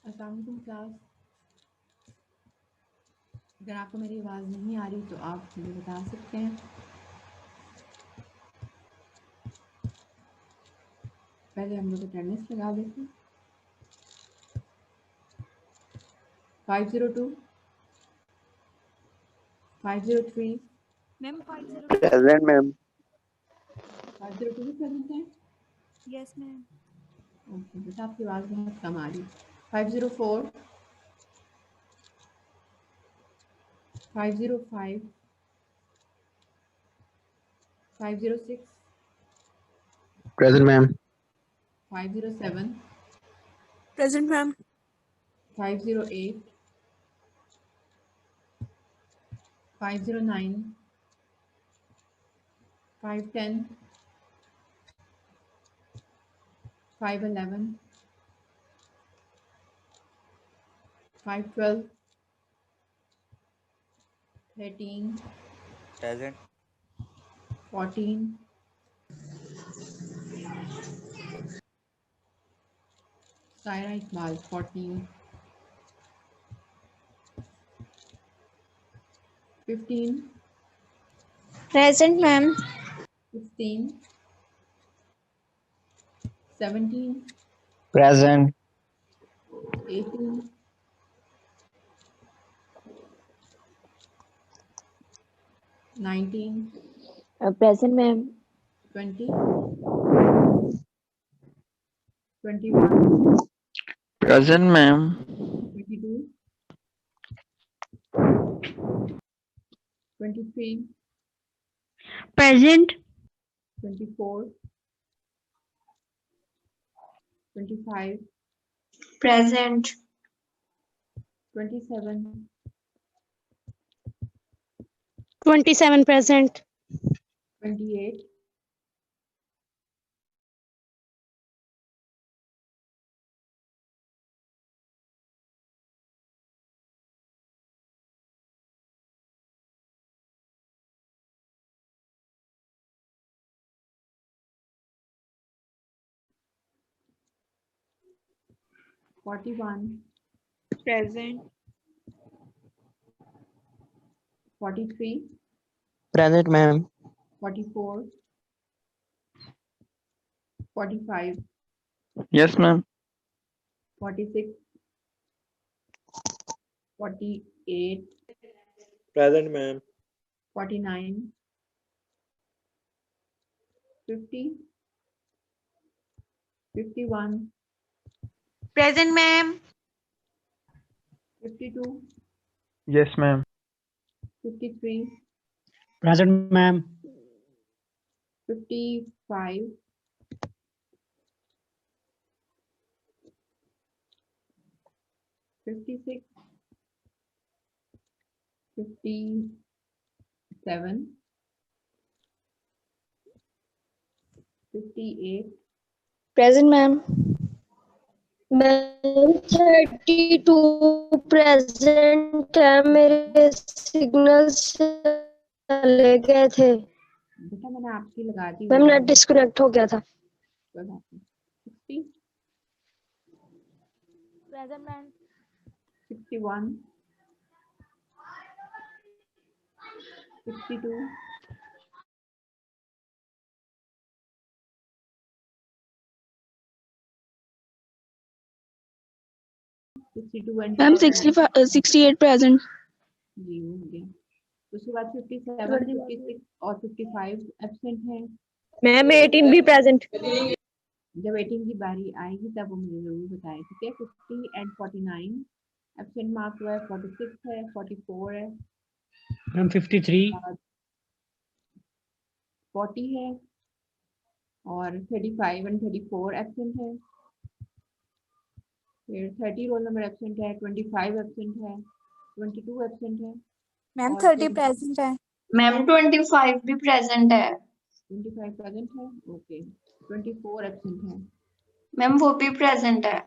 अस्सलाम वालेकुम क्लास। अगर आपको मेरी आवाज़ नहीं आ रही तो आप मुझे बता सकते हैं। पहले हम लोग अटेंडेंस लगा देते हैं। 502, 503, मैम 502 प्रेजेंट मैम। 502 भी प्रेजेंट हैं। Yes ma'am. ओके बेटा, आपकी आवाज़ बहुत कम आ रही है। 504, 505, 506, present ma'am. 507, present ma'am. 508, 509, 510, 511, 512, 13, present 14, Saira Iqbal 14, 15, Present, ma'am. 16, 17, present 18, 19, Present, ma'am. 20, 21, present ma'am. 22, 23, Present. 24, 25, Present. 27, 27 present. 28, 41, Present. 43, present ma'am. 44, 45, yes ma'am. 46, 48, present ma'am. 49, 50, 51, Present, ma'am. 52, yes ma'am. 53, Present, ma'am. 55, 56, 57, 58, Present, ma'am. Ma'am, 32 present है, मेरे signals चले गए थे। बेटा मैंने आपकी लगा दी ma'am हुई नेट है। डिस्कनेक्ट हो गया था। कोई बात नहीं। 60, present ma'am. 61, 62, 62 and ma'am 68 present. जी हो गया। उसके बाद 57, 56 और 55 एब्सेंट हैं। मैम 18 भी present. जब 18 की बारी आएगी तब वो मुझे ज़रूर बताएं, ठीक है। 50 एंड 49 एब्सेंट मार्क हुआ है। 46 है, 44 है, Ma'am, 53. 40 है और 35 एंड 34 एब्सेंट है। फिर 30 रोल नंबर एब्सेंट है, 25 एब्सेंट है, 22 एब्सेंट है मैम और 30 प्रेजेंट है। मैम 25 भी present है। 25 प्रेजेंट है। ओके, 24 एब्सेंट है। मैम वो भी present है।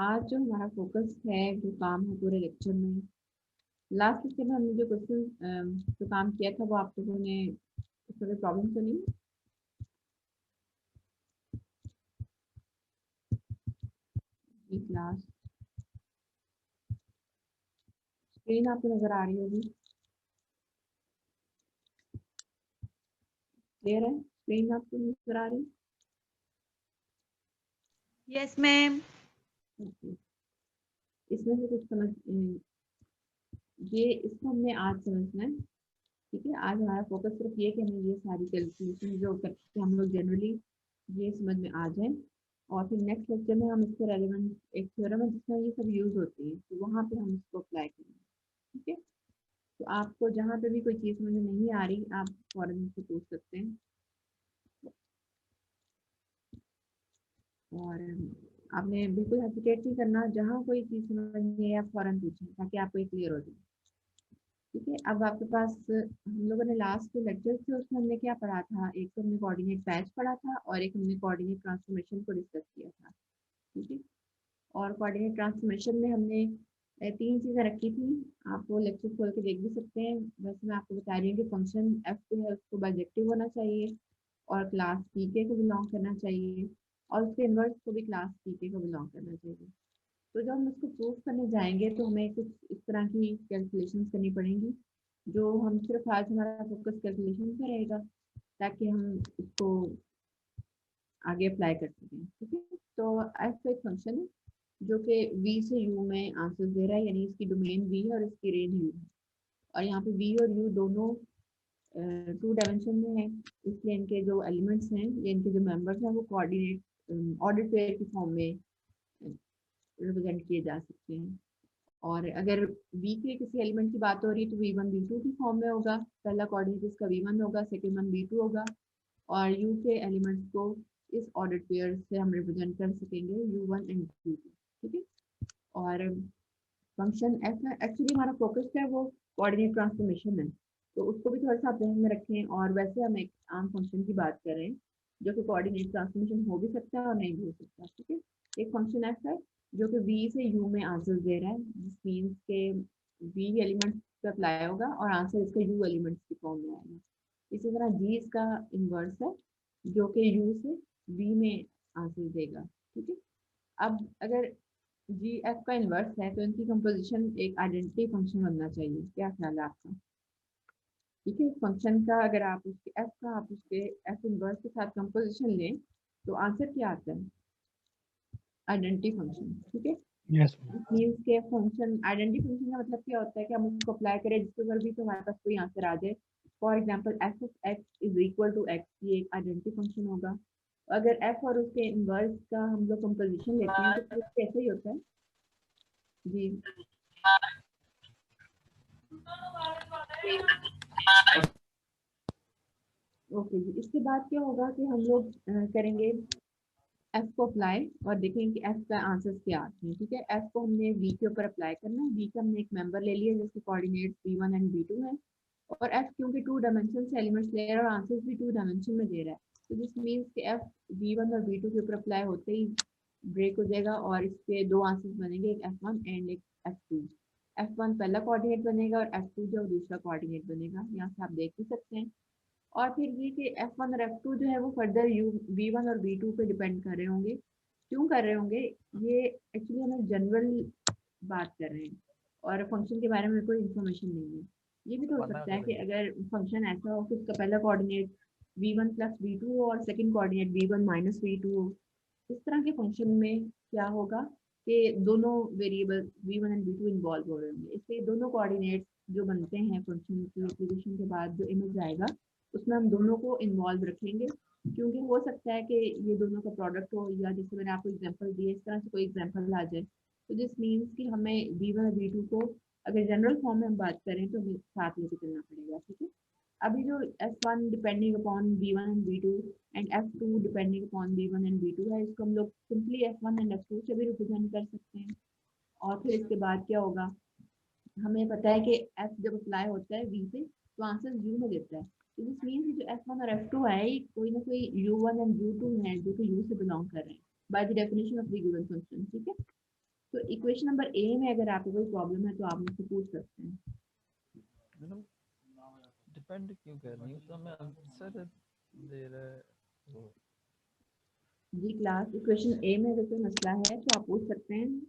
आज जो हमारा फोकस है, जो काम है पूरे लेक्चर में, लास्ट लेक्चर में हमने जो क्वेश्चन जो काम किया था वो आप लोगों ने उसमें कोई प्रॉब्लम तो नहीं? क्लास स्क्रीन आपको नजर आ रही होगी, क्लियर है? स्क्रीन आपको नजर आ रही Yes, ma'am. है? Okay. इसमें से कुछ समझ ये इसको हमने आज समझना है, ठीक है? आज हमारा फोकस सिर्फ ये कि हमें ये सारी कैलकुलेशन जो करते हैं हम लोग जनरली ये समझ में आ जाए, और फिर नेक्स्ट लेक्चर में हम इसके रेलेवेंट एक थ्योरम है जिसमें ये सब यूज होती है, तो वहाँ पे हम इसको अप्लाई करेंगे, ठीक है? तो आपको जहाँ पे भी कोई चीज़ समझ में नहीं आ रही आप फौरन से पूछ सकते हैं, और आपने बिल्कुल हेजिटेट नहीं करना, जहाँ कोई चीज़ समझ नहीं है आप फौरन पूछें ताकि आपको ये क्लियर हो जाए, ठीक है? अब आपके पास हम लोगों ने लास्ट जो लेक्चर थे उसमें हमने क्या पढ़ा था, एक तो हमने कोऑर्डिनेट पैच पढ़ा था और एक हमने कोऑर्डिनेट ट्रांसफॉर्मेशन को डिस्कस किया था, ठीक है? और कोऑर्डिनेट ट्रांसफॉर्मेशन में हमने तीन चीज़ें रखी थी, आप वो लेक्चर खोल के देख भी सकते हैं। वैसे मैं आपको बता रही हूँ कि फंक्शन एफ जो है उसको बाइजेक्टिव होना चाहिए और क्लास पी के को बिलोंग करना चाहिए, और उसके इन्वर्स को भी क्लास पी के को बिलोंग करना चाहिए। तो जब हम इसको प्रूव करने जाएंगे तो हमें कुछ इस तरह की कैलकुलेशंस करनी पड़ेंगी, जो हम सिर्फ आज हमारा फोकस कैलकुलेशन पे रहेगा ताकि हम इसको आगे अप्लाई कर सकें, ठीक है? तो एफ एक फंक्शन है जो कि v से u में आंसर दे रहा है, यानी इसकी डोमेन v है और इसकी रेंज u है, और यहाँ पे v और u दोनों 2 डायमेंशन में है, इसलिए इनके जो एलिमेंट्स हैं या इनके जो मेंबर्स हैं वो कोऑर्डिनेट ऑर्डर पेयर की फॉर्म में रिप्रेजेंट किए जा सकते हैं। और अगर v के किसी एलिमेंट की बात हो रही है तो v1 v2 की फॉर्म में होगा, पहला कोऑर्डिनेट इसका v1 होगा, सेकंड वन v2 होगा, और u के एलिमेंट्स को इस ऑर्डर पेयर से हम रिप्रेजेंट कर सकेंगे u1 एंड u2, ठीक है? और फंक्शन एफ में एक्चुअली हमारा फोकस है वो कोऑर्डिनेट ट्रांसफॉर्मेशन है, तो उसको भी थोड़ा सा आप ध्यान में रखें। और वैसे हम एक आम फंक्शन की बात कर रहे हैं जो कि कोऑर्डिनेट ट्रांसफॉर्मेशन हो भी सकता है और नहीं भी हो सकता, ठीक है? एक फंक्शन एफ है जो कि v से u में आंसर दे रहा है, जिस मीन्स के v एलिमेंट्स पे अप्लाई होगा और आंसर इसका u एलिमेंट्स की फॉर्म में आएगा। इसी तरह g इसका इन्वर्स है जो कि u से v में आंसर देगा, ठीक है? अब अगर जी एफ का इन्वर्स है तो इनकी कंपोजिशन एक आइडेंटिटी फंक्शन बनना चाहिए, क्या ख्याल है आपका? ठीक है, फंक्शन का अगर आप उसके एफ का आप उसके एफ इन्वर्स के साथ कंपोजिशन लें तो आंसर क्या आता है? आइडेंटिटी फंक्शन, ठीक है? Yes. मीन्स के फंक्शन आइडेंटिटी फंक्शन का मतलब क्या होता है कि हम उसको अप्लाई करें जिसके ऊपर भी तो हमारे पास कोई आंसर आ जाए। For example f of x is equal to x, ये एक आइडेंटिटी फंक्शन होगा। अगर एफ और उसके इन्वर्स का हम लोग कंपोजिशन लेते हैं तो कैसे ही होता है जी? ओके जी, इसके बाद क्या होगा कि हम लोग करेंगे एफ को अप्लाई और देखेंगे कि एफ का आंसर्स क्या आते हैं, ठीक है? एफ को हमने वी के ऊपर अप्लाई करना है, वी का हमने एक मेंबर ले लिया जिसके कोऑर्डिनेट्स v1 एंड v2 है, और एफ क्योंकि 2 डायमेंशन से एलिमेंट्स ले रहा है और आंसर्स भी 2 डायमेंशन में दे रहा है, तो दिस मीन्स कि एफ v1 और v2 के ऊपर अप्लाई होते ही ब्रेक हो जाएगा और इसके दो आंसर्स बनेंगे, एक f1 एंड एक f2। f1 पहला कोऑर्डिनेट बनेगा और f2 जो दूसरा कोऑर्डिनेट बनेगा, यहाँ से आप देख भी सकते हैं। और फिर ये कि F1 और F2 जो है वो फर्दर V1 और V2 पे डिपेंड कर रहे होंगे। क्यों कर रहे होंगे? ये एक्चुअली हमें जनरल बात कर रहे हैं और फंक्शन के बारे में कोई इन्फॉर्मेशन नहीं है। ये भी तो हो सकता है कि अगर फंक्शन ऐसा हो कि उसका पहला कोऑर्डिनेट V1 प्लस V2 हो और second coordinate V1 minus V2 हो। इस तरह के फंक्शन में क्या होगा कि दोनों variable V1 and V2 involve हो रहे होंगे, इसलिए दोनों कोऑर्डिनेट्स जो बनते हैं फंक्शन की एप्लीकेशन के बाद जो इमेज आएगा उसमें हम दोनों को इन्वॉल्व रखेंगे, क्योंकि हो सकता है कि ये दोनों का प्रोडक्ट हो, या जैसे मैंने आपको एग्जांपल दिए इस तरह से कोई एग्जांपल आ जाए, तो दिस मीन्स कि हमें v1 और v2 को अगर जनरल फॉर्म में हम बात करें तो हमें साथ लेके चलना पड़ेगा, ठीक है? अभी जो f1 depending upon v1 and v2 and f2 depending upon v1 and v2 है, इसको हम लोग सिंपली f1 एंड f2 से भी रिप्रेजेंट कर सकते हैं। और फिर इसके बाद क्या होगा, हमें पता है कि f जब अप्लाई होता है v पे तो आंसर u में देता है, तो दिस मीन्स जो f1 और f2 है ये कोई ना कोई u1 एंड u2 है जो कि u से बिलोंग कर रहे हैं by the definition of the given function, ठीक है? तो इक्वेशन नंबर ए में अगर आपको कोई प्रॉब्लम है तो आप मुझसे पूछ सकते हैं। मैडम डिपेंड क्यों कर रही हूँ, तो मैं आंसर दे रहा है। जी क्लास, इक्वेशन ए में अगर कोई मसला है तो आप पूछ सकते हैं।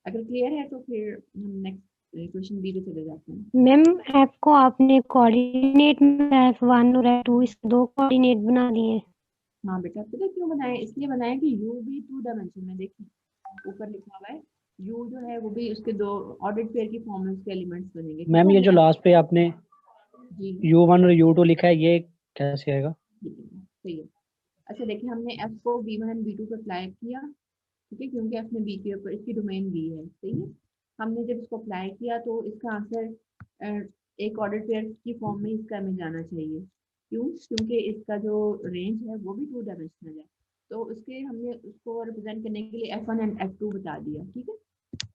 अगर क्लियर है तो फिर हम नेक्स्ट इक्वेशन बी पे चले जाते हैं। मैम एफ को आपने कोऑर्डिनेट में F1 और F2 इस दो कोऑर्डिनेट बना दिए। हाँ बेटा, पता है क्यों बनाए? इसलिए बनाया कि यू भी 2 डायमेंशन में, देखिए ऊपर लिखा हुआ है यू जो है वो भी उसके दो ऑर्डर्ड पेयर की फॉर्म में उसके एलिमेंट्स बनेंगे। मैम ये जो लास्ट पे आपने जी U1 और U2 लिखा है ये कैसे आएगा? ठीक है, सही है। अच्छा देखिए, हमने एफ को B1 एंड B2 पे अप्लाई किया, ठीक है, क्योंकि एफ ने बी के ऊपर इसकी डोमेन दी है, सही है। हमने जब इसको अप्लाई किया तो इसका आंसर एक ऑर्डर पेयर की फॉर्म में इसका हमें जाना चाहिए। क्यों? क्योंकि इसका जो रेंज है वो भी 2 डायमेंशनल है, तो उसके हमने उसको रिप्रेजेंट करने के लिए F1 एंड F2 बता दिया, ठीक है।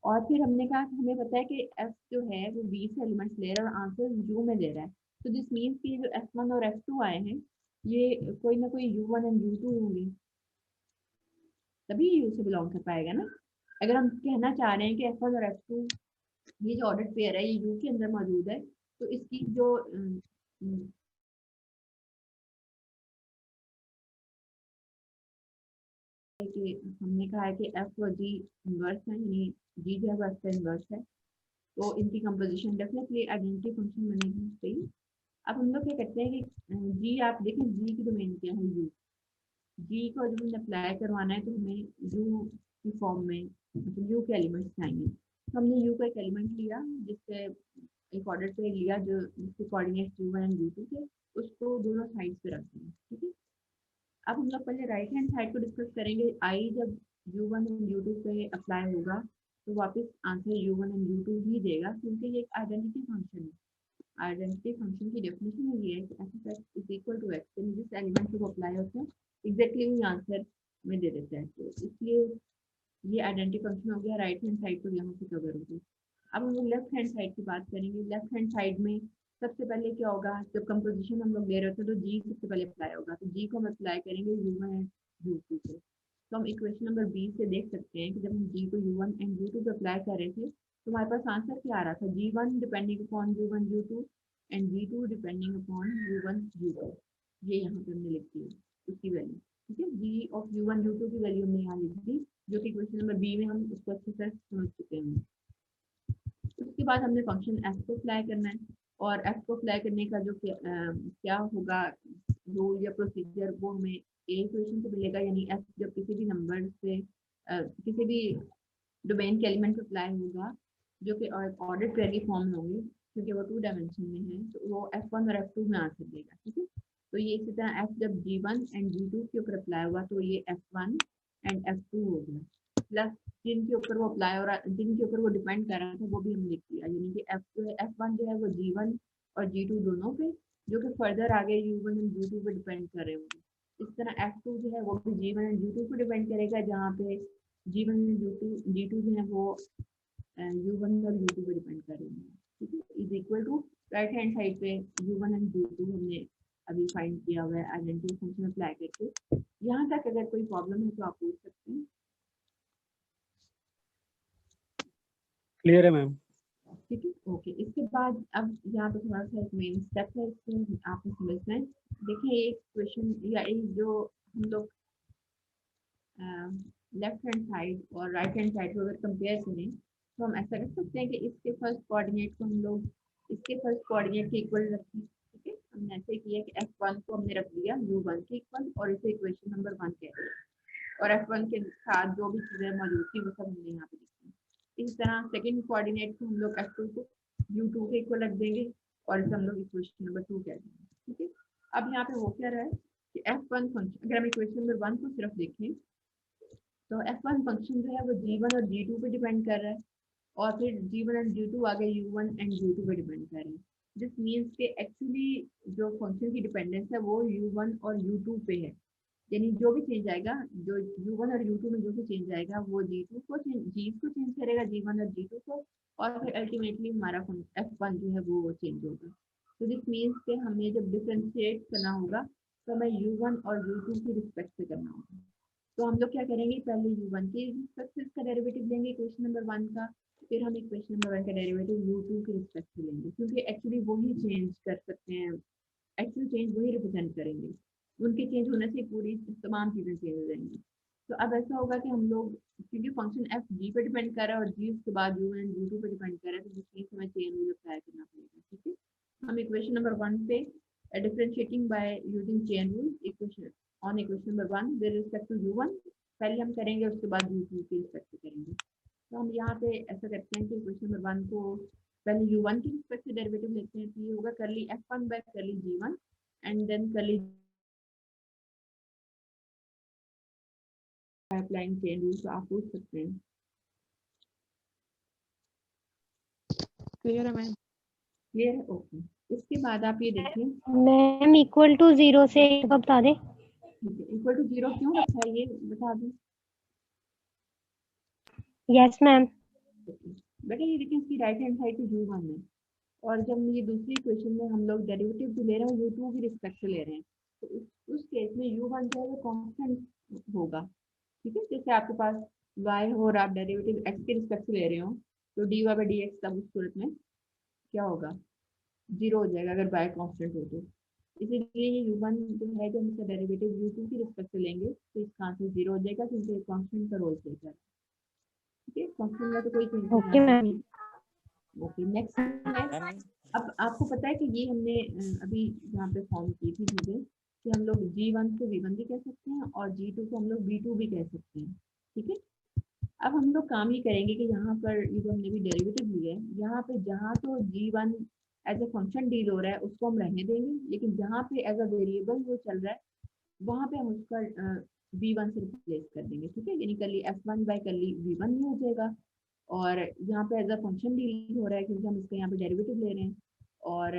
और फिर हमने कहा कि हमें पता है कि F जो है वो 20 एलिमेंट्स ले रहा है और आंसर U में ले रहा है, तो दिस मीन्स कि जो F1 और F2 आए हैं ये कोई ना कोई U1 एंड U2 होंगे, तभी यू से बिलोंग कर पाएगा ना। अगर हम कहना चाह रहे हैं कि F1 और F2 ये जो ऑर्डर पेयर है ये यू के अंदर मौजूद है, तो इसकी जो कि हमने कहा है कि एफ और जी इनवर्स है, यानी जी जो है वो एफ का इनवर्स है, तो इनकी कंपोजिशन डेफिनेटली आइडेंटिटी फंक्शन बनेगी, सही। अब हम लोग क्या करते हैं कि जी, आप देखें जी की डोमेन क्या है, यू। जी को जब हमने अप्लाई करवाना है तो हमें यू की फॉर्म में मतलब यू के एलिमेंट्स चाहिए। तो हमने यू का एक एलिमेंट लिया जिससे एक ऑर्डर पे लिया जो जिसके कोऑर्डिनेट्स U1 एंड U2 थे, उसको दोनों साइड्स पे रख दिया, ठीक है। अब हम लोग पहले राइट हैंड साइड को डिस्कस करेंगे। आई जब U1 एंड U2 पे अप्लाई होगा तो वापस आंसर U1 एंड U2 ही देगा, क्योंकि ये एक आइडेंटिटी फंक्शन है। आइडेंटिटी फंक्शन की डेफिनेशन ये है कि f is equal to x, यानी जिस एलिमेंट को अप्लाई होता है एग्जैक्टली वही आंसर में दे देता है, तो इसलिए ये आइडेंटिटी फंक्शन हो गया। राइट हैंड साइड को यहाँ से कवर होगी। अब हम लोग लेफ्ट हैंड साइड की बात करेंगे। लेफ्ट हैंड साइड में सबसे पहले क्या होगा, जब कंपोजिशन हम लोग ले रहे थे तो जी सबसे पहले अप्लाई होगा, तो जी को हम अप्लाई करेंगे U1 एंड U2 पे। तो हम इक्वेशन नंबर 20 से देख सकते हैं कि जब हम जी को U1 एंड U2 पे अप्लाई कर रहे थे तो हमारे पास आंसर क्या आ रहा था, G1 depending upon U1 U2 and G2 depending upon U1 U2। ये यहाँ पे हमने लिख दिया उसकी वैल्यू, ठीक है। जी ऑफ U1 U2 की वैल्यू हमने यहाँ लिख दी, जो कि क्वेश्चन नंबर बी में हम उसको अच्छे से समझ चुके हैं। उसके बाद हमने फंक्शन एफ को अप्लाई करना है, और एफ को अप्लाई करने का जो क्या होगा रूल या प्रोसीजर, वो हमें ए इक्वेशन से मिलेगा, यानी एफ जब किसी भी नंबर से किसी भी डोमेन के एलिमेंट को अप्लाई होगा जो कि ऑर्डर पेयर की फॉर्म में होंगे, क्योंकि वो 2 डायमेंशन में है, तो वो F1 और F2 में आंसर देगा, ठीक है। तो ये इसी तरह एफ जब G1 एंड G2 के ऊपर अप्लाई हुआ तो ये F1 एंड F2 हो गया, प्लस जिनके ऊपर वो अप्लाई हो रहा, जिनके ऊपर वो डिपेंड कर रहा था वो भी हमने लिख दिया, यानी कि एफ जो है F1 जो है वो G1 और G2 दोनों पे, जो कि फर्दर आगे U1 एंड U2 पे डिपेंड कर रहे होंगे। इस तरह F2 जो है वो भी G1 एंड U2 पे डिपेंड करेगा, जहाँ पे G1 एंड G2 जो है वो U1 और U2 पे डिपेंड कर रहे हैं, ठीक है। Is equal to right hand side पे U1 एंड U2 हमने अभी फाइंड किया हुआ है आइडेंटिटी फंक्शन अप्लाई करके। यहाँ तक अगर कोई प्रॉब्लम है तो आप पूछ सकते हैं। क्लियर है मैम? ठीक है, ओके। इसके बाद अब यहाँ पे थोड़ा सा एक मेन स्टेप है, इसमें आपको समझना है। देखिए एक क्वेश्चन या एक जो हम लोग लेफ्ट हैंड साइड और राइट हैंड साइड को अगर कंपेयर करें तो हम ऐसा कर सकते हैं कि इसके फर्स्ट कोऑर्डिनेट को हम लोग इसके फर्स्ट कोऑर्डिनेट के इक्वल रखें, ठीक है। हमने ऐसे किया कि F1 को हमने रख दिया U1 के इक्वल और इसे इक्वेशन नंबर 1 कह रहे हैं, और F1 के साथ जो भी चीज़ें मौजूद थी वो सब हमने यहाँ पे लिखी। इस तरह सेकंड कोऑर्डिनेट को हम लोग F2 को U2 के इक्वल रख देंगे और इसे हम लोग इक्वेशन नंबर 2 कह देंगे, ठीक है। अब यहाँ पे हो क्या रहा है कि F1 फंक्शन, अगर हम इक्वेशन नंबर 1 को सिर्फ देखें तो F1 फंक्शन जो है वो G1 और G2 पे डिपेंड कर रहा है, और फिर G1 एंड G2 आगे U1 एंड U2 पे डिपेंड कर रहे हैं। दिस मीन्स के एक्चुअली जो फंक्शन की डिपेंडेंस है वो U1 और U2 पे है, यानी जो भी चेंज आएगा, जो U1 और U2 में जो भी चेंज आएगा वो G2 को चेंज करेगा, G1 और G2 को, और फिर अल्टीमेटली हमारा F1 जो है वो चेंज होगा। तो दिस मीन्स के हमें जब डिफ्रेंशिएट करना होगा तो हमें U1 और U2 की रिस्पेक्ट से करना होगा, तो हम लोग क्या करेंगे, पहले u1 के रिस्पेक्ट से इसका डेरिवेटिव लेंगे इक्वेशन नंबर 1 का, फिर हम इक्वेशन नंबर 1 का डेरिवेटिव u2 के रिस्पेक्ट से लेंगे, क्योंकि एक्चुअली वही चेंज कर सकते हैं, एक्चुअल चेंज वही रिप्रेजेंट करेंगे, उनके चेंज होने से पूरी तमाम चीज़ें चेंज हो जाएंगी। तो अब ऐसा होगा कि हम लोग, क्योंकि फंक्शन f g पे डिपेंड कर रहा है और g उसके बाद u एंड u2 पे डिपेंड कर रहा है, तो इसलिए हमें चेन रूल अप्लाई करना पड़ेगा। ठीक है, हम इक्वेशन नंबर 1 पे differentiating by using chain rule equation on equation number 1 with respect to u1 पहले हम करेंगे, उसके बाद u2 के रिस्पेक्ट से करेंगे। तो हम यहाँ पे ऐसा करते हैं कि इक्वेशन नंबर 1 को पहले u1 के रिस्पेक्ट से डेरिवेटिव लेते हैं, तो ये होगा करली f1 by curly g1 and then curly applying chain rule. तो आप पूछ सकते हैं, क्लियर है मैम? क्लियर है, ओके। इसके बाद आप ये देखिए, मैम इक्वल टू 0 से बता दे। इक्वल टू 0 क्यों रखा है ये बता दूं? Yes ma'am. बेटा ये देखिए, इसकी राइट हैंड साइड पे u1 है, और जब ये दूसरी इक्वेशन में हम लोग डेरिवेटिव जो ले रहे हैं u2 की रिस्पेक्ट से ले रहे हैं, तो उस केस में u1 जो है वो कांस्टेंट होगा। ठीक है, जैसे आपके पास y हो और आप डेरिवेटिव x के रिस्पेक्ट से ले रहे हो, तो dy बाई dx तब उस सूरत में क्या होगा, 0 हो जाएगा अगर y कांस्टेंट हो तो। इसीलिए ये u1 जो है, जब हम इसका डेरिवेटिव u2 की रिस्पेक्ट से लेंगे तो इसका आंसर 0 हो जाएगा, क्योंकि कांस्टेंट का रोल प्ले कर रहा है। ठीक है, कांस्टेंट में तो कोई चेंज ओके नहीं मैम। है। ओके, नेक्स्ट है, मैम अब आपको पता है कि ये हमने अभी यहाँ पे फॉर्म की थी चीजें, कि हम लोग g1 को v1 भी कह सकते हैं और g2 को हम लोग v2 भी कह सकते हैं। ठीक है, अब हम लोग काम ही करेंगे कि यहाँ पर ये जो हमने भी डेरिवेटिव लिया है, यहाँ पे जहाँ तो g1 as a function deal हो रहा है उसको हम रहने देंगे, लेकिन जहाँ पे एज अ वेरिएबल वो चल रहा है वहाँ पे हम उसका v1 से रिप्लेस कर देंगे। ठीक है, यानी करली f1 बाय करली v1 ही हो जाएगा, और यहाँ पे एज अ फंक्शन डील हो रहा है क्योंकि हम इसका यहाँ पे डेरिवेटिव ले रहे हैं। और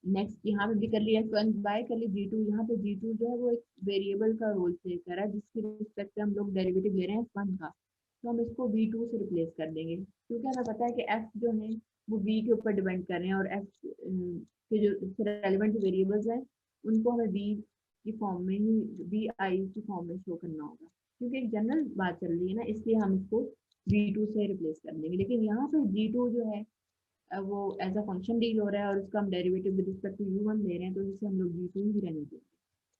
नेक्स्ट यहाँ पे भी कर लिया f1 बाय कर ली g2, यहाँ पे g2 जो है वो एक वेरिएबल का रोल प्ले कर रहा है जिसकी रिस्पेक्ट में हम लोग डेरिवेटिव ले रहे हैं f1 का, तो हम इसको v2 से रिप्लेस कर देंगे, क्योंकि हमें पता है कि f जो है वो v के ऊपर डिपेंड कर रहे हैं, और f के जो रेलिवेंट वेरिएबल्स हैं उनको हमें v की फॉर्म में ही, vi की फॉर्म में शो करना होगा, क्योंकि एक जनरल बात चल रही है ना, इसलिए हम इसको v2 से रिप्लेस कर देंगे। लेकिन यहाँ पे g2 जो है वो एज अ फंक्शन डील हो रहा है और उसका हम derivative with respect to u1 ले रहे हैं, तो जिसे हम लोग g2 ही रहने देंगे।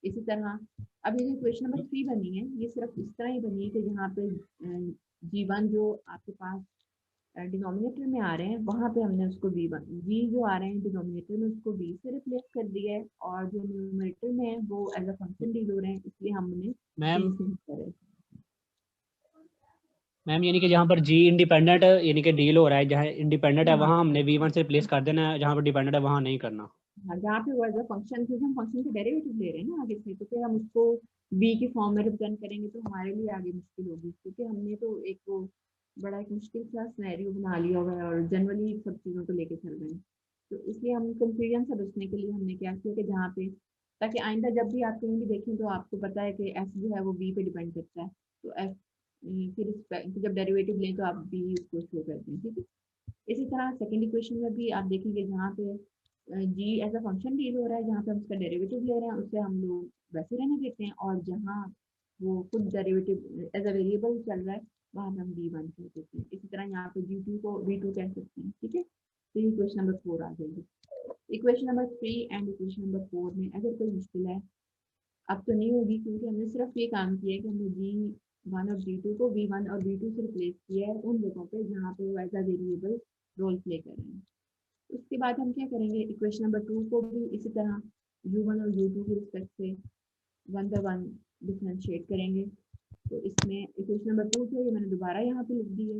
इसी तरह अब ये जो इक्वेशन नंबर 3 बनी है, ये सिर्फ इस तरह ही बनी है कि जहाँ पे g1 जो आपके पास डिनोमिनेटर में आ रहे हैं वहाँ पे हमने उसको v जो आ रहे हैं डिनोमिनेटर में उसको v से रिप्लेस कर दिया है, और जो न्यूमरेटर में है वो एज अ फंक्शन डील हो रहे हैं, इसलिए हमने मैम v से ही करे। मैम यानी कि जहाँ पर g इंडिपेंडेंट यानी कि डील हो रहा है, जहाँ इंडिपेंडेंट है हाँ वहाँ हमने v1 से रिप्लेस कर देना है, जहाँ पर डिपेंडेंट है वहाँ नहीं करना। हाँ, जहाँ पे वो एज अ फंक्शन, क्योंकि हम फंक्शन के डेरिवेटिव ले रहे हैं ना आगे से, तो फिर हम उसको v की फॉर्म में रिप्रेजेंट करेंगे तो हमारे लिए आगे मुश्किल होगी, क्योंकि हमने तो एक वो बड़ा एक मुश्किल सा सिनेरियो बना लिया हुआ है और जनरली सब चीज़ों को लेके चल रहे हैं। तो इसलिए हम कंफ्यूजन से बचने के लिए हमने क्या किया कि जहाँ पे, ताकि आइंदा जब भी आप कहीं भी देखें तो आपको पता है कि f जो है वो v पे डिपेंड करता है, तो f फिर जब डेरिवेटिव लें तो आप v उसको शो करते हैं। ठीक है, इसी तरह सेकेंड इक्वेशन में भी आप देखेंगे जहाँ पे g as a function deal हो रहा है, जहाँ पे हम उसका डेरिवेटिव ले रहे हैं उसे हम लोग वैसे रहने देते हैं, और जहाँ वो खुद डेरिवेटिव एज अ वेरिएबल चल रहा है वहाँ पे हम v1 कह देते हैं। इसी तरह यहाँ पे g2 को v2 कह सकते हैं। ठीक है, तो ये इक्वेशन नंबर 4 आ जाएगी। Equation number 3 and equation number 4 में अगर कोई मुश्किल है, अब तो नहीं होगी क्योंकि हमने सिर्फ ये काम किया है कि हमने g1 और g2 को v1 और v2 से रिप्लेस किया है उन जगहों पे जहाँ पे वो as a variable role play कर रहे हैं। उसके बाद हम क्या करेंगे, इक्वेशन नंबर 2 को भी इसी तरह u1 और u2 की रिस्पेक्ट से 1 बाय 1 डिफरेंशिएट करेंगे। तो इसमें इक्वेशन नंबर 2 जो है मैंने दोबारा यहाँ पे लिख दी है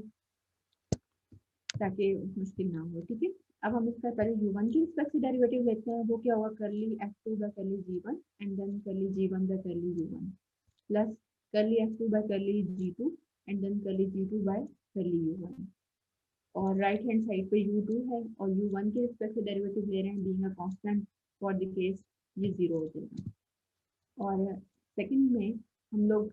ताकि मुश्किल ना हो। ठीक है, अब हम इसका पहले u1 की रिस्पेक्ट से डेरिवेटिव लेते हैं, वो क्या होगा, करली f2 bye curly g1 and then करली g1 बाय करली u1 प्लस करली f2 बाय करली g2 एंड देन करली g2 बाय करली u1, और राइट हैंड साइड पे u2 है और u1 के रिस्पेक्ट से डेरिवेटिव ले रहे हैं being a constant for the case ये 0 हो जाएगा। और सेकंड में हम लोग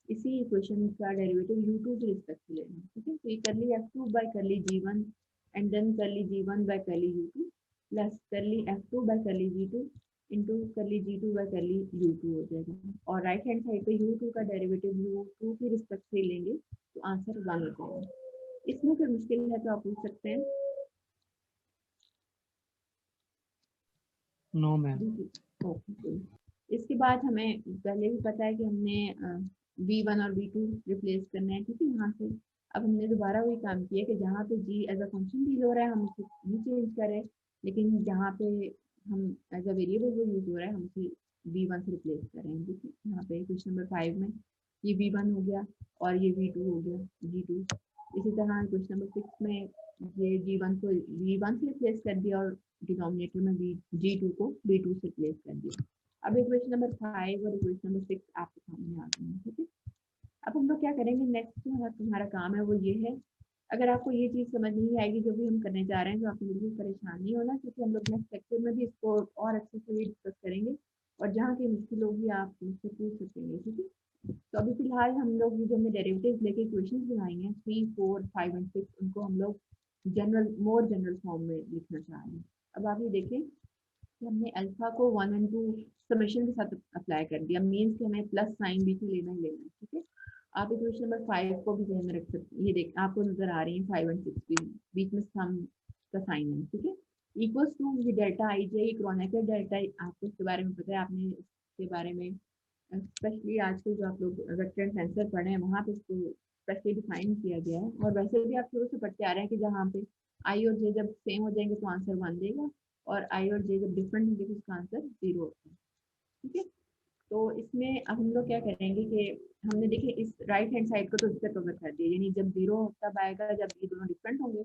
इसी इक्वेशन का डेरिवेटिव u2 के रिस्पेक्ट से ले रहे हैं। ठीक है, तो ये करली f2 bye curly g1 and then करली g1 बाय करली u2 प्लस करली f2 बाय करली g2 इंटू करली G2 बाय करली U2 हो जाएगा। और राइट हैंड साइड पे U2 का डेरिवेटिव U2 की रिस्पेक्ट से लेंगे तो आंसर 1 हो जाएगा। इसमें फिर मुश्किल है तो आप पूछ सकते हैं। No ma'am. ओके, इसके बाद हमें पहले भी पता है कि हमने V1 और V2 रिप्लेस करना है, ठीक है। यहाँ से अब हमने दोबारा वही काम किया कि जहाँ पे G as a function deal हो रहा है हम उसे नहीं चेंज करें, लेकिन जहाँ पे हम एज अ वेरिएबल वो यूज हो रहा है हम उसे V1 से रिप्लेस करें, ठीक है। यहाँ पे क्वेश्चन नंबर 5 में ये V1 हो गया और ये V2 हो गया G2। इसी तरह क्वेश्चन नंबर 6 में ये G1 को V1 से रिप्लेस कर दिया और डिनोमिनेटर में G2 को V2 से रिप्लेस कर दिया। अब इक्वेशन नंबर 5 और इक्वेशन नंबर 6 आपके सामने आ गए हैं, ठीक है। अब हम लोग क्या करेंगे, नेक्स्ट जो तुम्हारा काम है वो ये है। अगर आपको ये चीज़ समझ नहीं आएगी जो भी हम करने जा रहे हैं तो आपको बिल्कुल परेशान नहीं होना, क्योंकि हम लोग नेक्स्ट लेक्चर में भी इसको और अच्छे से भी डिस्कस करेंगे और जहाँ की मुश्किल होगी आप मुझसे पूछ सकेंगे, ठीक है। तो अभी फिलहाल हम लोग जो हमने डेरिवेटिव्स लेके इक्वेशंस बनाई हैं 3, 4, 5 और 6, उनको हम लोग मोर जनरल फॉर्म में लिखना चाह रहे हैं। अब आप ये देखें कि हमने अल्फा को 1 और 2 समेशन के साथ अप्लाई कर दिया, मीन्स कि हमें प्लस साइन भी तो लेना ही लेना है, ठीक है। आप इक्वेशन नंबर 5 को भी ध्यान में रख सकते हैं। ये देख आपको नजर आ रही है 5 और 6 भी बीच में सम का साइन है, ठीक है। इक्वल्स टू ये डेल्टा आई जे क्रोनेकर डेल्टा, आपको इसके बारे में पता है, आपने इसके बारे में स्पेशली आजकल जो आप लोग वेक्टर एंड टेंसर पढ़े हैं वहाँ पे इसको स्पेशली डिफाइन किया गया है। और वैसे भी आप शुरू से पढ़ते आ रहे हैं कि जहाँ पे आई और जे जब सेम हो जाएंगे तो आंसर 1 देगा और आई और जे जब डिफरेंट होंगे तो उसका आंसर 0 होगा, ठीक है। तो इसमें अब हम लोग क्या करेंगे कि हमने देखिए इस राइट हैंड साइड को तो इससे कवर कर दिया, यानी जब 0 तब आएगा जब ये दोनों डिफरेंट होंगे।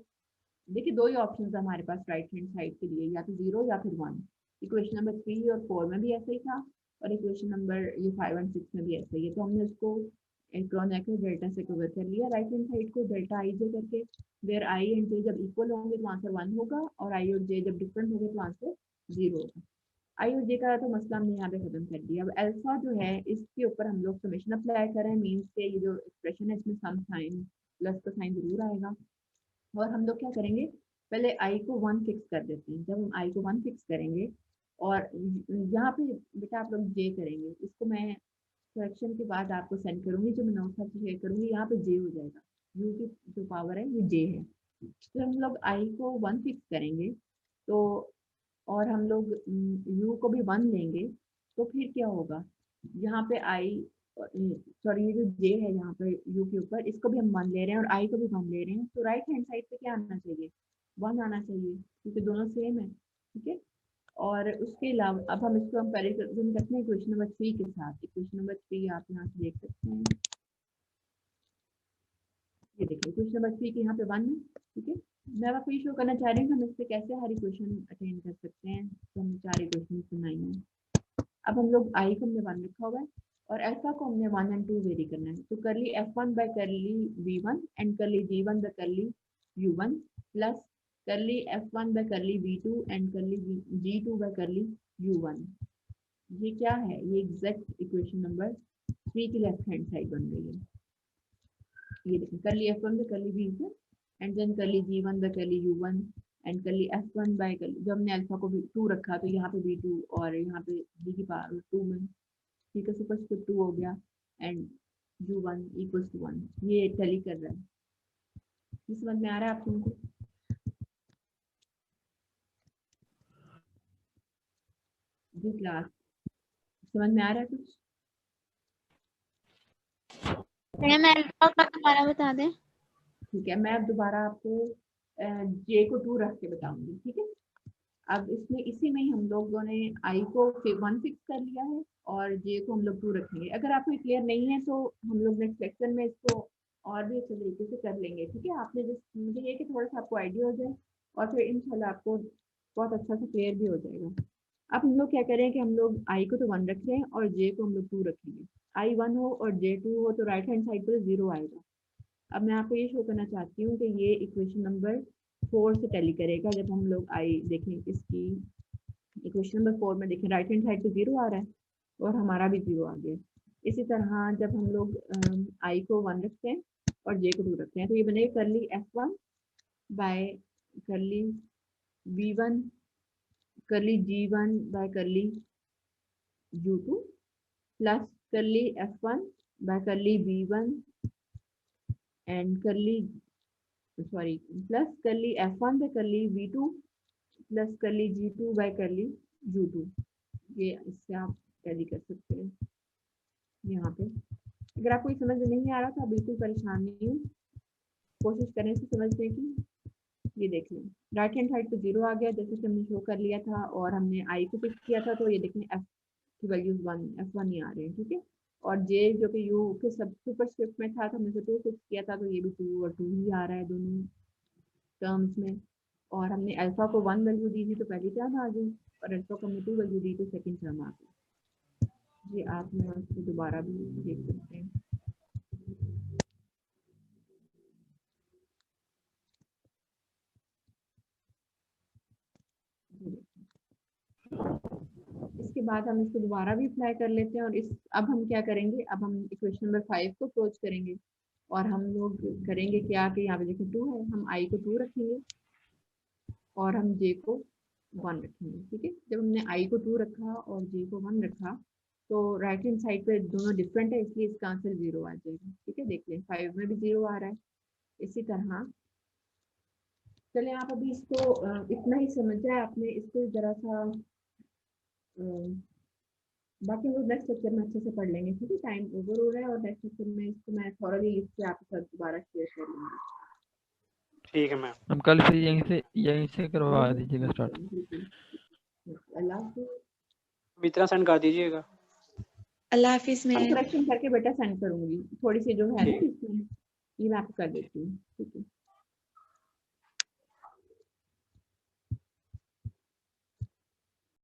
देखिए 2 ही ऑप्शन है हमारे पास राइट हैंड साइड के लिए, या तो 0 या फिर 1। इक्वेशन नंबर 3 और 4 में भी ऐसा ही था और इक्वेशन नंबर ये 5 और 6 में भी ऐसा ही है। तो हमने उसको क्रोनेकर डेल्टा से कवर कर लिया राइट हैंड साइड को डेल्टा आई जे करके, वेयर आई एंड जे जब इक्वल होंगे तो आंसर 1 होगा और आई और जे जब डिफरेंट होंगे तो आंसर 0 होगा। आई और जे का तो मसला हमने यहाँ पे खत्म कर दिया। अब अल्फा जो है इसके ऊपर हम लोग समेशन अप्लाई कर रहे हैं, मीन्स के ये जो एक्सप्रेशन है इसमें सम साइन प्लस का साइन जरूर आएगा। और हम लोग क्या करेंगे, पहले आई को 1 फिक्स कर देते हैं। जब हम आई को 1 फिक्स करेंगे और यहाँ पे बेटा आप लोग जे करेंगे, इसको मैं करेक्शन के बाद आपको सेंड करूंगी, जो मैं नोट्स आपसे शेयर करूंगी यहाँ पे जे हो जाएगा, यू की जो पावर है ये जे है। तो हम लोग आई को 1 फिक्स करेंगे तो और हम लोग u को भी 1 लेंगे तो फिर क्या होगा, यहाँ पे i सॉरी ये जो j है यहाँ पे u के ऊपर इसको भी हम 1 ले रहे हैं और i को भी 1 ले रहे हैं, तो राइट हैंड साइड पे क्या आना चाहिए, 1 आना चाहिए क्योंकि दोनों सेम है, ठीक है। और उसके अलावा अब हम इसको कंपैरिजन करते हैं इक्वेशन नंबर 3 के साथ। इक्वेशन नंबर 3 आप यहाँ से देख सकते हैं, ये देखिए इक्वेशन नंबर 3 के यहाँ पे 1 है, ठीक है। मैं आपको ये शो करना चाह रही हूँ कि हम इससे कैसे हर इक्वेशन अटेंड कर सकते हैं। तो हमने 4 इक्वेशन बनाई हैं। अब हम लोग आई को हमने 1 रखा हुआ है और अल्फा को हमने 1 और 2 वेरी करना है। तो करली f1 बाय करली v1 एंड करली g1 बाय करली u1 प्लस करली f1 बाय करली v2 एंड करली g2 बाय करली u1। ये क्या है, ये एग्जैक्ट इक्वेशन नंबर 3 की लेफ्ट हैंड साइड बन रही है। ये देखिए करली f1 बाय करली v2 एंड देन करली g1 बाय करली u1 एंड करली f1 बाय करली, जब हमने अल्फा को 2 रखा तो यहाँ पे v2 और यहाँ पे g की पावर 2 में ठीक है सुपर 2 हो गया एंड u1 इक्वल्स टू 1। ये टैली कर रहा है, ये समझ में आ रहा है आप लोगों को? जी क्लास समझ में आ रहा है कुछ? मैम अल्फा का दोबारा बता दें। ठीक है, मैं अब दोबारा आपको जे को 2 रख के बताऊंगी, ठीक है। अब इसमें इसी में ही हम लोगों ने आई को 1 फिक्स कर लिया है और जे को हम लोग 2 रखेंगे। अगर आपको क्लियर नहीं है तो हम लोग नेक्स्ट लेक्चर में इसको और भी अच्छे तरीके से कर लेंगे, ठीक है। आपने जिस मुझे ये कि थोड़ा सा आपको आइडिया हो जाए और फिर इंशाल्लाह आपको बहुत अच्छा से क्लियर भी हो जाएगा। अब हम लोग क्या करें कि हम लोग आई को तो 1 रख रहे हैं और जे को हम लोग 2 रखेंगे। आई 1 हो और जे 2 हो तो राइट हैंड साइड पर 0 आएगा। अब मैं आपको ये शो करना चाहती हूँ कि ये इक्वेशन नंबर 4 से टैली करेगा। जब हम लोग आई देखें इसकी इक्वेशन नंबर 4 में देखें राइट हैंड साइड पे 0 आ रहा है और हमारा भी 0 आ गया। इसी तरह जब हम लोग आई को 1 रखते हैं और जे को 2 रखते हैं तो ये बनेगा करली f1 बाय करली v1 करली g1 बाय करली u2 प्लस करली f1 बाय करली v1 एंड करली सॉरी प्लस करली f1 बाय करली v2 प्लस करली g2 बाय करली u2। ये इससे आप टैली कर सकते हैं यहाँ पे। अगर आपको ये समझ में नहीं आ रहा तो आप बिल्कुल परेशान नहीं हो, कोशिश करें से समझने की। ये देख लें राइट हैंड साइड पे 0 आ गया जैसे कि हमने शो कर लिया था, और हमने i को फिक्स किया था, तो ये देखें f की वैल्यूज 1 f1 ही आ रहे हैं, ठीक है। और j जो कि u के सब सुपरस्क्रिप्ट में था तो हमने 2 फिक्स किया था, तो ये भी 2 और 2 ही आ रहा है दोनों टर्म्स में। और हमने अल्फा को 1 वैल्यू दी थी तो पहली टर्म आ गई, और अल्फा को हमने 2 वैल्यू दी तो सेकंड टर्म आ गई। ये आप यहाँ से दोबारा भी देख सकते हैं। इसके बाद हम इसको दोबारा भी अप्लाई कर लेते हैं, और इस अब हम क्या करेंगे, अब हम इक्वेशन नंबर 5 को अप्रोच करेंगे, और हम लोग करेंगे क्या कि यहाँ पे देखिए 2 है, हम i को 2 रखेंगे और हम j को 1 रखेंगे, ठीक है। जब हमने i को 2 रखा और j को 1 रखा तो राइट हैंड साइड पे दोनों डिफरेंट है, इसलिए इसका आंसर 0 आ जाएगा, ठीक है। देख लें 5 में भी 0 आ रहा है। इसी तरह चले आप अभी इसको इतना ही समझ जाए आपने, इसको जरा सा बाकी हम लोग नेक्स्ट लेक्चर में अच्छे से पढ़ लेंगे, ठीक है। टाइम ओवर हो रहा है और नेक्स्ट लेक्चर में इसको मैं थोड़ा लिख के आपके साथ दोबारा शेयर कर लूँगा। ठीक है मैम। हम कल से यहीं से करवा दीजिएगा स्टार्ट। अल्लाह हाफिज़। इतना सेंड कर दीजिएगा। अल्लाह हाफिज मैं में करेक्शन करके बेटा सेंड करूंगी, थोड़ी सी जो है ना इसमें ये मैं आपको कर देती हूँ, ठीक है।